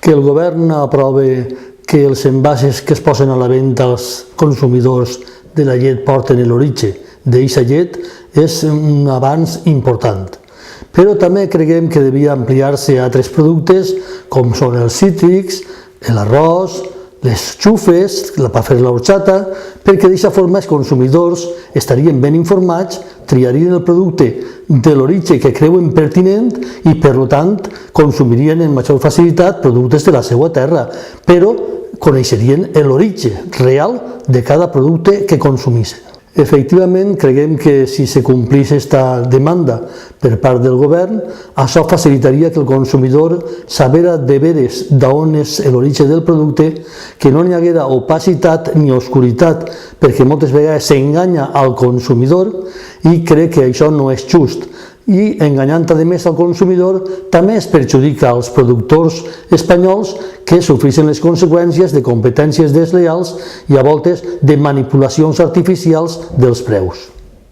que el govern aprove que els envasos que es posen a la venda als consumidors de la llet porten l'origen d'aquesta llet és un avanç important. Però també creiem que devia ampliar-se a altres productes com són els cítrics, l'arròs, les xufes, per fer l'horchata, perquè d'aquesta forma els consumidors estarien ben informats, triarien el producte de l'origen que creuen pertinent i, per tant, consumirien amb major facilitat productes de la seva terra, però coneixerien l'origen real de cada producte que consumissin. Efectivament, creiem que si se complís aquesta demanda per part del govern, això facilitaria que el consumidor sabera de veres d'on és l'origen del producte, que no hi haguera opacitat ni oscuritat, perquè moltes vegades s'enganya al consumidor i crec que això no és just. I enganyant a més al consumidor també es perjudica als productors espanyols que sofreixen les conseqüències de competències deslleials i a voltes de manipulacions artificials dels preus.